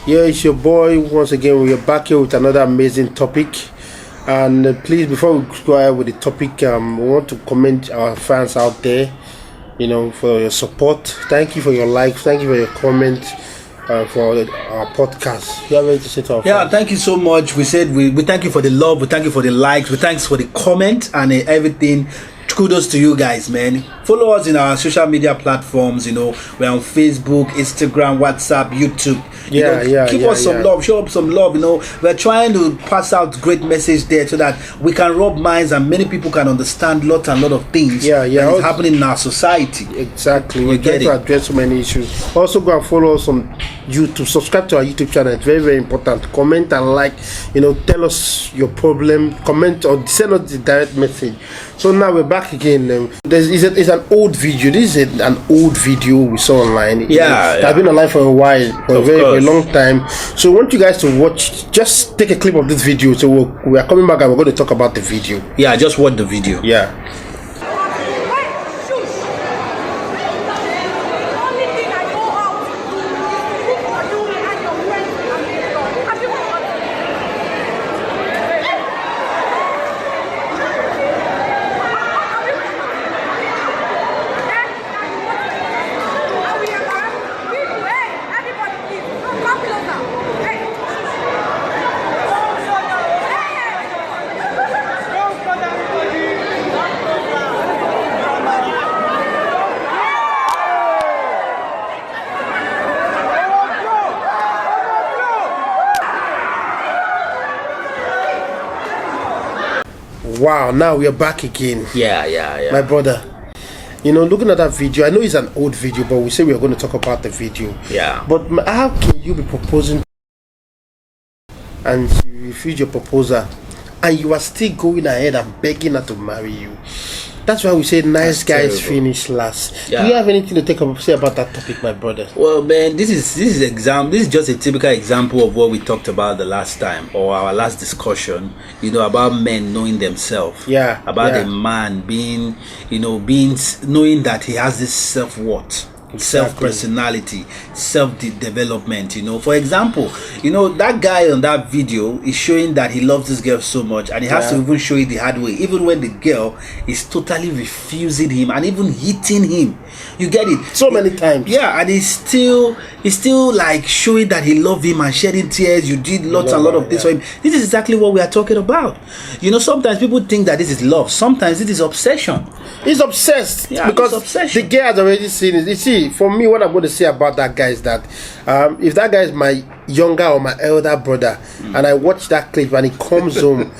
Yeah, it's your boy once again. We are back here with another amazing topic. And please, before we go ahead with the topic, we want to commend our fans out there, for your support. Thank you for your likes. Thank you for your comments for our podcast. You have anything to say to our fans? Thank you so much. We said we thank you for the love. We thank you for the likes. We thanks for the comment and everything. Kudos to you guys, man. Follow us in our social media platforms. We're on Facebook, Instagram, WhatsApp, YouTube. Give us some love. Show up some love. We're trying to pass out great message there so that we can rub minds and many people can understand lot of things that is happening in our society. Exactly. We're trying to address so many issues. Also, go and follow us on YouTube. Subscribe to our YouTube channel. It's very, very important. Comment and like. Tell us your problem. Comment or send us the direct message. So now we're back again. It's an old video. This is an old video we saw online. It's been online for a while, for a very long time. So I want you guys to watch. Just take a clip of this video. So we are coming back and we're going to talk about the video. Yeah, just watch the video. Yeah. Wow, now we are back again. Yeah. My brother, looking at that video, I know it's an old video, but we say we are going to talk about the video. Yeah. But how can you be proposing and she refuse your proposal and you are still going ahead and begging her to marry you? That's why we say nice guys finish last. Yeah. Do you have anything to say about that topic, my brother? Well, man, this is just a typical example of what we talked about the last time or our last discussion. About men knowing themselves. Yeah. About a man being knowing that he has this self-worth. Exactly. Self-personality, self-development. For example, that guy on that video is showing that he loves this girl so much, and he has to even show it the hard way, even when the girl is totally refusing him and even hitting him. You get it? So many times. Yeah, and he's still like showing that he loves him and shedding tears. You did a lot of this for him. This is exactly what we are talking about. Sometimes people think that this is love. Sometimes it is obsession. He's obsessed. Yeah, because obsession. The girl has already seen it. You see, for me, what I'm going to say about that guy is that if that guy is my younger or my elder brother and I watch that clip and he comes home,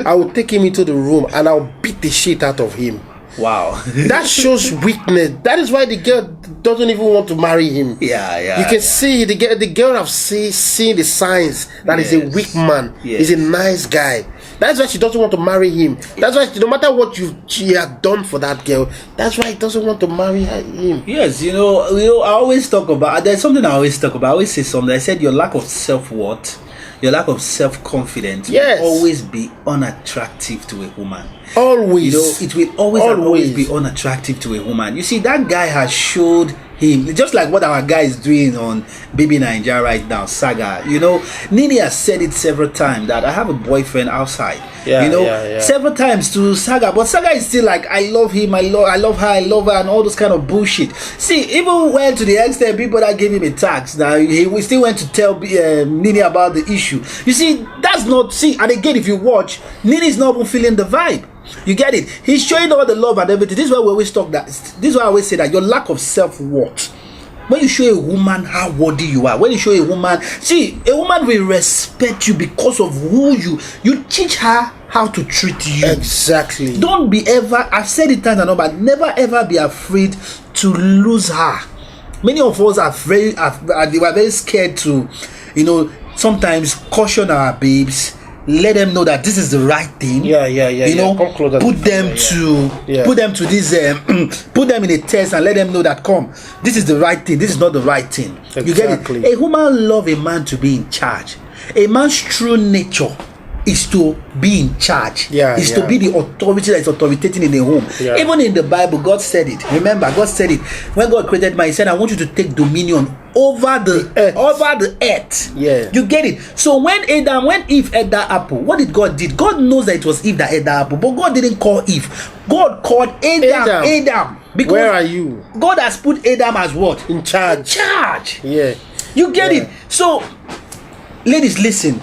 I will take him into the room and I'll beat the shit out of him. Wow. That shows weakness. That is why the girl doesn't even want to marry him. Yeah. You can see the girl have seen the signs that he's a weak man. He's a nice guy. That's why she doesn't want to marry him. That's why no matter what she had done for that girl, that's why he doesn't want to marry him. Yes, I always talk about. There's something I always talk about. I always say something. I said your lack of self-worth, your lack of self-confidence will always be unattractive to a woman. Always. It will always be unattractive to a woman. You see, that guy has showed him, just like what our guy is doing on Baby Naija right now, Saga. Nini has said it several times that I have a boyfriend outside. Several times to Saga, but Saga is still like, I love him, I love her, and all those kind of bullshit. See, even went to the extent people that gave him a tax. Now we still went to tell Nini about the issue. You see, that's not. And again, if you watch, Nini is not even feeling the vibe. You get it? He's showing all the love and everything. This is why we always talk that. This is why I always say that your lack of self-worth. When you show a woman how worthy you are, when you show a woman, a woman will respect you because of who you teach her how to treat you. Exactly. Don't be ever, I've said it times and over, never ever be afraid to lose her. Many of us are very scared to, sometimes caution our babes. Let them know that this is the right thing. Put them to this put them in a test and let them know that this is the right thing, this is not the right thing. Exactly. You get it? A woman loves a man to be in charge. A man's true nature is to be in charge. To be the authority that is authoritating in the home. Even in the Bible, God said it. Remember, God said it. When God created man, he said, I want you to take dominion over the earth. earth. Yeah. You get it? So when Eve ate that apple, what did God did? God knows that it was Eve that ate that apple, but God didn't call Eve. God called Adam. Because where are you? God has put Adam as what? In charge. In charge. Yeah. You get it? So, ladies, listen.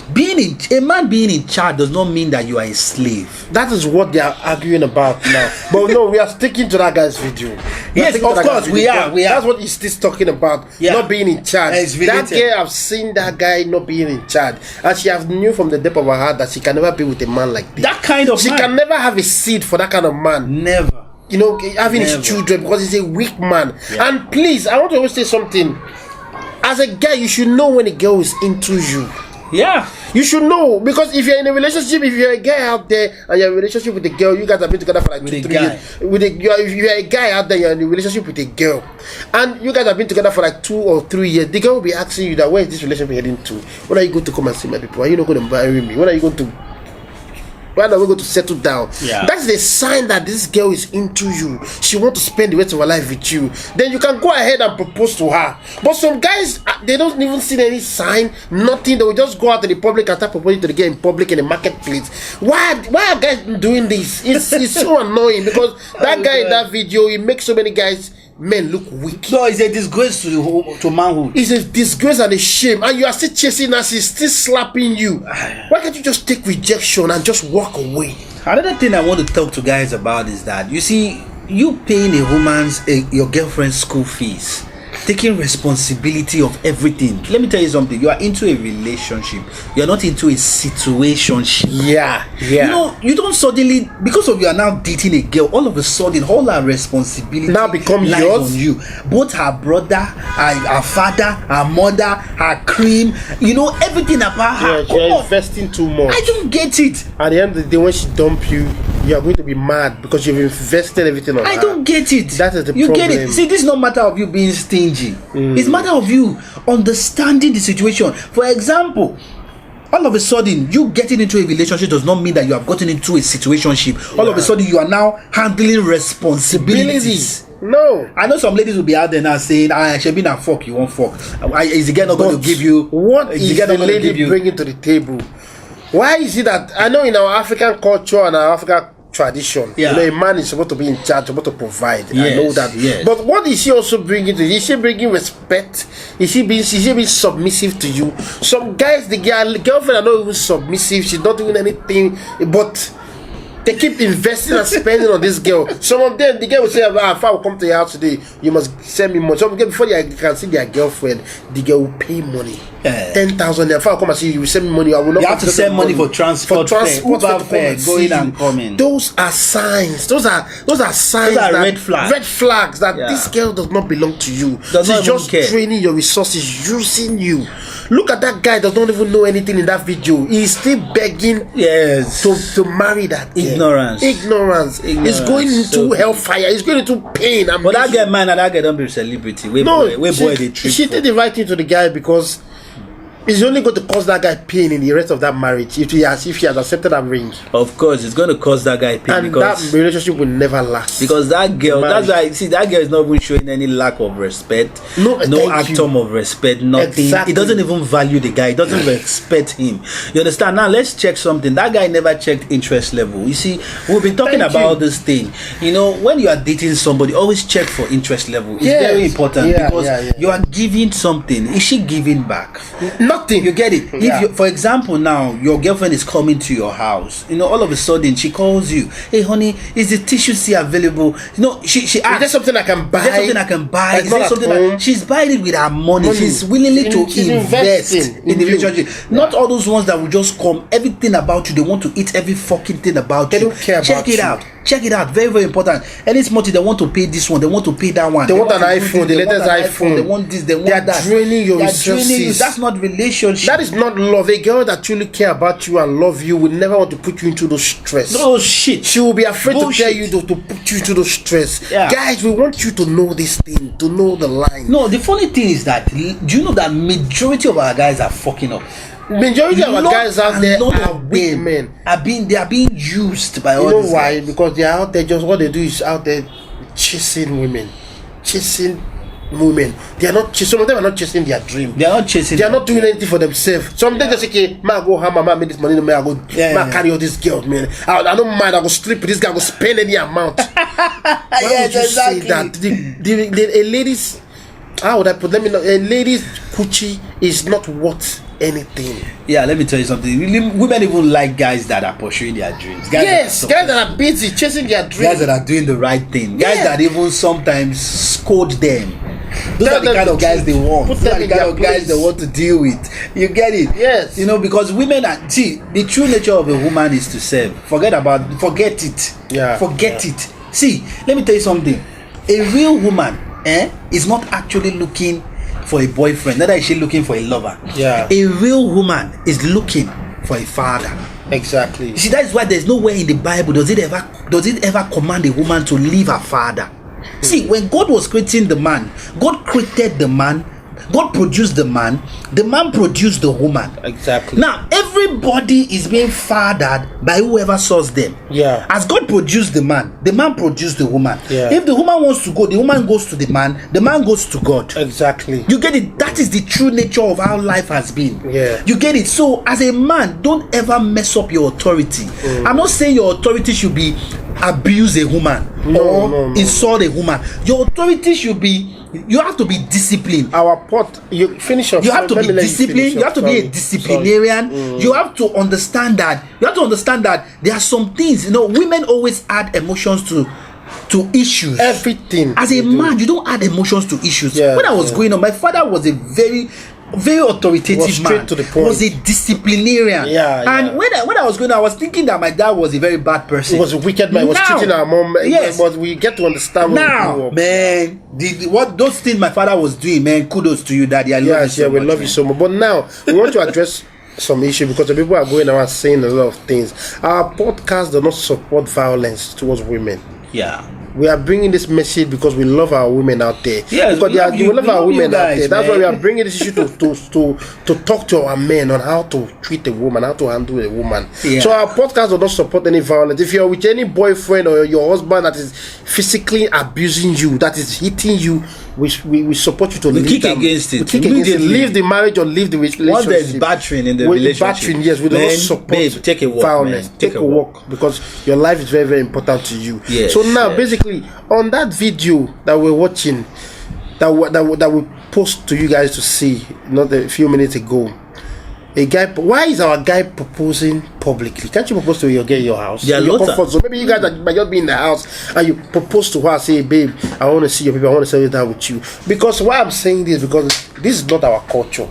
A man being in charge does not mean that you are a slave. That is what they are arguing about now. But no, we are sticking to that guy's video. Yes, of course, we are. That's what he's still talking about. Yeah. Not being in charge. That girl, I've seen that guy not being in charge, and she have knew from the depth of her heart that she can never be with a man like this. That kind of she man. can never have a seed for that kind of man. Never. You know, having his children, because he's a weak man. Yeah. And please, I want to always say something. As a guy, you should know when a girl is into you. Yeah. You should know, because if you're in a relationship, if you're a guy out there and you're in a relationship with a girl, you guys have been together for like 2-3 years. If you're a guy out there, you're in a relationship with a girl, and you guys have been together for like 2 or 3 years, the girl will be asking you that, where is this relationship heading to? When are you going to come and see my people? Are you not going to marry me? When are we going to settle down? Yeah. That's the sign that this girl is into you. She wants to spend the rest of her life with you. Then you can go ahead and propose to her. But some guys, they don't even see any sign, nothing. They will just go out to the public and start proposing to the girl in public in the marketplace. Why are guys doing this? It's so annoying, because that guy in that video, he makes so many men look weak. No, it's a disgrace to manhood. It's a disgrace and a shame. And you are still chasing her, she's still slapping you. Why can't you just take rejection and just walk away? Another thing I want to talk to guys about is that, you see, you paying your girlfriend's school fees, taking responsibility of everything. Let me tell you something. You are into a relationship. You are not into a situationship. Yeah. You know, you don't suddenly, because of you are now dating a girl, all of a sudden all her responsibility now become lies yours on you. Both her brother, her father, her mother, her cream, you know, everything about her. Yeah, you're investing too much. I don't get it. At the end of the day, when she dump you, you are going to be mad because you've invested everything on her. I don't get it. That is the you problem. Get it. See, this is not matter of you being stingy. It's matter of you understanding the situation. For example, all of a sudden you getting into a relationship does not mean that you have gotten into a situationship. All of a sudden you are now handling responsibilities. No. I know some ladies will be out there now saying, she been a fuck, you won't fuck. Is the girl not going to give you? What is the lady bringing to the table? Why is it that, I know in our African culture and our African tradition, you know, a man is supposed to be in charge, supposed to provide. Yes, I know that. Yes. But what is she also bringing to you? Is she bringing respect? Is she being submissive to you? Some guys, the girlfriend are not even submissive. She's not doing anything, but they keep investing and spending on this girl. Some of them, the girl will say, if I will come to your house today, you must send me money. Some girl, before you can see their girlfriend, the girl will pay money. 10,000. If I will come and see you will send me money. I will not. You have to send money for transport fare, going and coming. Those are signs. Those are signs. Those are red flags. Red flags that this girl does not belong to you. She's just draining your resources, using you. Look at that guy, does not even know anything in that video. He's still begging to marry that girl. Ignorance. He's going into hellfire. He's going into pain. But that girl, man, and that girl don't be a celebrity. She did the right thing to the guy, because it's only going to cause that guy pain in the rest of that marriage if he has accepted that ring. Of course, it's going to cause that guy pain, and because that relationship will never last. Because that girl, that's why, see, that girl is not even showing any lack of respect, no atom of respect, nothing. Exactly. It doesn't even value the guy. It doesn't respect him. You understand? Now let's check something. That guy never checked interest level. You see, we've been talking about this thing. You know, when you are dating somebody, always check for interest level. It's very important, because you are giving something. Is she giving back? Nothing. You get it? If you, for example, now your girlfriend is coming to your house, you know, all of a sudden she calls you, hey honey, is the tissue still available? You know, she asks, is there something I can buy? Is there something I can buy? Is there something she's buying it with her money. She's willingly to invest in the relationship. Not all those ones that will just come, everything about you, they want to eat every fucking thing about you. They don't care about you. Check it out. Very, very important. Any small thing, they want to pay this one, they want to pay that one. They want an iPhone, the latest iPhone. They want this, they want that. They are draining your resources. That's not relationship. That is not love. A girl that truly care about you and love you will never want to put you into those stress. No shit. She will be afraid to tell you to put you into those stress. Guys, we want you to know this thing, to know the line. No, the funny thing is that, do you know that majority of our guys are fucking up? Majority of our guys out there are weak men. They are being used by all. You know why? Because they are out there, just what they do is out there chasing women, chasing women. They are not. Some of them are not chasing their dream. They are not chasing. They are not doing anything for themselves. Some of them just say, "Okay, man, go hammer, man, make this money, man, I go, carry all these girls, man. I don't mind. I go sleep with this guy. I go spend any amount." Why would you say that? A lady's, how would I put? Let me know. A lady's coochie is not worth anything. Yeah, let me tell you something. Women even like guys that are pursuing their dreams. Guys that are busy chasing their dreams. Guys that are doing the right thing. Guys that even sometimes scold them. Those are the kind of guys they want. Those are the kind of guys they want to deal with. You get it? Yes. You know, because women are, see, the true nature of a woman is to serve. Forget it. Yeah. Forget it. See, let me tell you something. A real woman is not actually looking for a boyfriend, neither is she looking for a lover. Yeah. A real woman is looking for a father. Exactly. You see, that is why there's nowhere in the Bible does it ever command a woman to leave her father. See, when God was creating the man, God created the man, God produced the man produced the woman. Exactly. Now, everybody is being fathered by whoever sourced them. Yeah. As God produced the man produced the woman. Yeah. If the woman wants to go, the woman goes to the man goes to God. Exactly. You get it? That is the true nature of how life has been. Yeah. You get it? So, as a man, don't ever mess up your authority. I'm not saying your authority should be abuse a woman or insult a woman. Your authority should be, you have to be disciplined. You finish off. You have to be disciplined. You have to be a disciplinarian. You have to understand that. There are some things, women always add emotions to issues. Everything. As a man, you don't add emotions to issues. Yeah, when I was growing up, my father was a very authoritative man. To the point. Was a disciplinarian. And when I was growing up, I was thinking that my dad was a very bad person. He was a wicked man. He was cheating our mom. Yes. But we get to understand now, man, what those things my father was doing, man, kudos to you, Daddy. I love you so much. We love you so much. But now we want to address some issue because the people are going around saying a lot of things. Our podcast does not support violence towards women. Yeah. We are bringing this message because we love our women out there. Yes, because we love our women out there. That's man. why we are bringing this issue to talk to our men on how to treat a woman, how to handle a woman. Yeah. So our podcast does not support any violence. If you're with any boyfriend or your husband that is physically abusing you, that is hitting you, we support you to kick against it. Leave the marriage or leave the relationship. Once there's battering in the relationship, yes, we do not support take a walk, violence. Man. Take a walk because your life is very, very important to you. Yes, so now, basically, on that video that we're watching, that we post to you guys to see, not a few minutes ago, a guy. Why is our guy proposing publicly? Can't you propose to your girl in your house? Yeah, your comfort zone. Maybe you guys might not be in the house and you propose to her, say, "Babe, I want to see your people. I want to settle down with you." Because why I'm saying this, because this is not our culture,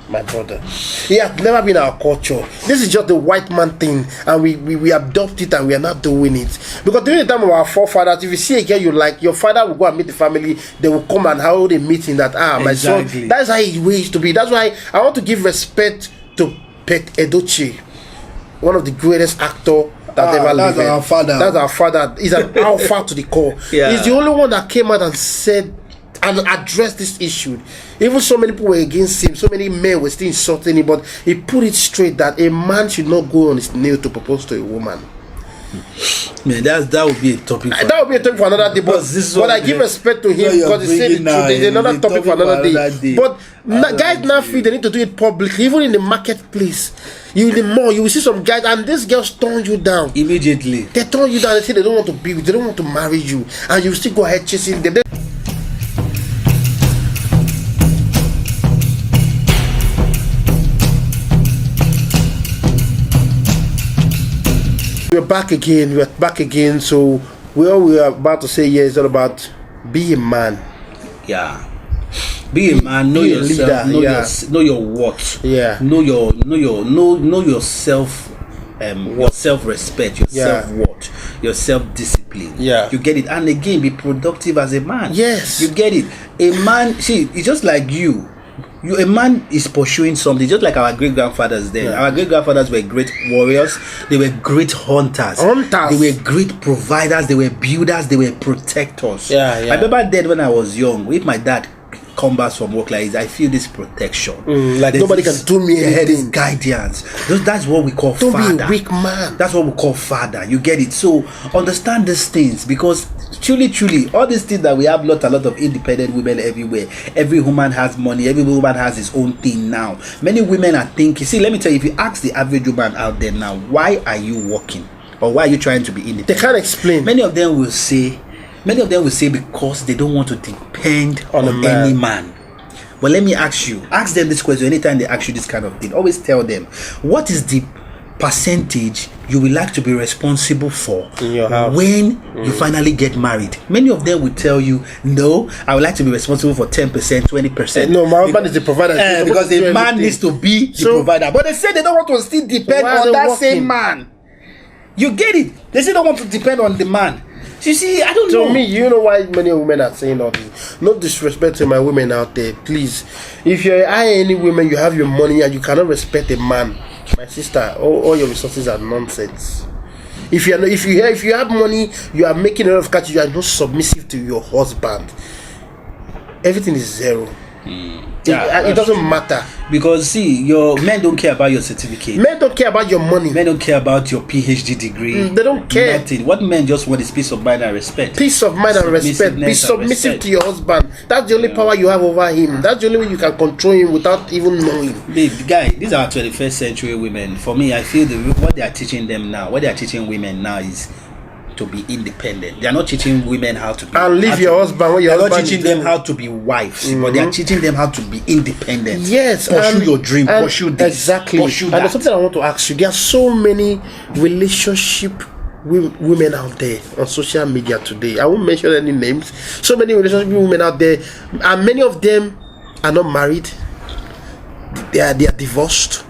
my brother. It has never been our culture. This is just the white man thing, and we adopt it and we are not doing it. Because during the time of our forefathers, if you see a girl you like, your father will go and meet the family. They will come and hold a meeting that my son. That's how it used to be. That's why I want to give respect to Pete Edochie, one of the greatest actors that ever lived. That's our father. That's our father. He's an alpha to the core. Yeah. He's the only one that came out and said and addressed this issue. Even so many people were against him, so many men were still insulting him, but he put it straight that a man should not go on his knee to propose to a woman. Man, that would be a topic. That would be a topic for another day. But I give respect to him because he said the truth. There's another topic for another day. But guys now feel they need to do it publicly, even in the marketplace. You will see some guys, and these girls turn you down immediately. They turn you down. They say they don't want to be with you, they don't want to marry you, and you still go ahead chasing them. We're back again. So we are about to say here is all about be a man. Yeah. Be a man, know yourself, leader, know your what. Yeah. Know your self self-respect, your self-worth, your self-discipline. Yeah. You get it? And again, be productive as a man. Yes. You get it? A man, see, it's just like you. A man is pursuing something, just like our great-grandfathers then. Yeah. Our great-grandfathers were great warriors. They were great hunters. They were great providers. They were builders. They were protectors. Yeah. I remember then when I was young, if my dad come back from work like this, I feel this protection. Like There's nobody this- can do me yeah, this anything. guidance. That's what we call Don't father. be a weak man. That's what we call father. You get it? So understand these things, because truly, all these things that we have, a lot of independent women everywhere. Every woman has money. Every woman has his own thing now. Many women are thinking. See, let me tell you, if you ask the average woman out there now, why are you working, or why are you trying to be independent? They can't explain. Many of them will say because they don't want to depend On a on man. any man. But let me ask them this question anytime they ask you this kind of thing. Always tell them, what is the percentage you will like to be responsible for In your house. when you finally get married? Many of them will tell you, no, I would like to be responsible for 10%, 20%. No, my husband is the provider. He's Because supposed to the do man everything. needs to be the So- provider. But they say they don't want to still depend Why are on they that working? same man. You get it? They say they don't want to depend on the man. You see, I don't To know. me, you know why many women are saying all this. No disrespect to my women out there, please. If you're any women, you have your money and you cannot respect a man, my sister, all your resources are nonsense. If you have money, you are making a lot of cash, you are not submissive to your husband. Everything is zero. It doesn't matter. Because see, your men don't care about your certificate. Men don't care about your money. Men don't care about your PhD degree. They don't care. Nothing. What men just want is peace of mind and respect. Peace of mind and respect. Be Submissiveness and submissive respect. to your husband. That's the only power you have over him. That's the only way you can control him without even knowing. Babe, guy, these are 21st century women. For me, I feel what they are teaching them now, what they are teaching women now is to be independent. They are not teaching women how to be And leave how to your be- husband when your They are not husband teaching is them doing- how to be wives, but they are teaching them how to be independent. Yes, pursue and- your dream, and pursue this, exactly. pursue And that. there's something I want to ask you. There are so many relationship women out there on social media today. I won't mention any names. So many relationship women out there, and many of them are not married. They are divorced.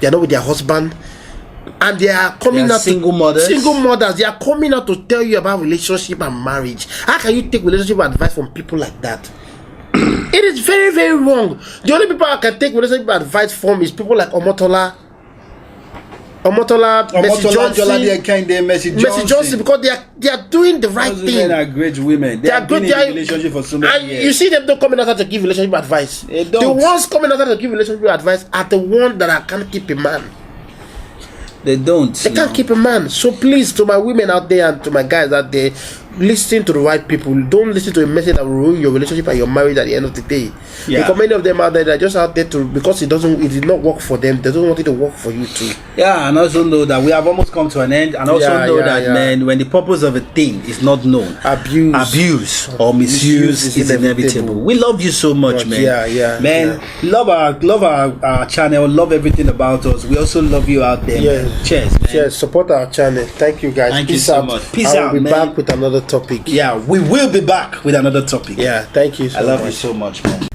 They are not with their husband. And they are coming They are out single mothers. Single mothers. They are coming out to tell you about relationship and marriage. How can you take relationship advice from people like that? It is very, very wrong. The only people I can take relationship advice from is people like Omotola, Mercy Johnson, Mercy Johnson, because they are doing the right Those thing. women are great women. They have been in a relationship for so many and years. you see them not coming out to give relationship advice. They The don't. ones coming out to give relationship advice are the ones that can't keep a man. They don't. They can't keep a man. So please, to my women out there and to my guys out there, listen to the right people. Don't listen to a message that will ruin your relationship and your marriage at the end of the day. Yeah. Because many of them out there, they're just out there to, because it did not work for them. They don't want it to work for you too. Yeah, and also know that we have almost come to an end, and also know that man, when the purpose of a thing is not known, abuse or misuse is inevitable. We love you so much, man. Man, love our channel, love everything about us. We also love you out there. Yeah. Man. Cheers, man. Cheers. Support our channel. Thank you, guys. Thank Peace you so out. much. Peace I out, will be man. back with another topic. Yeah, we will be back with another topic. Yeah. Thank you so I love much. you so much, man.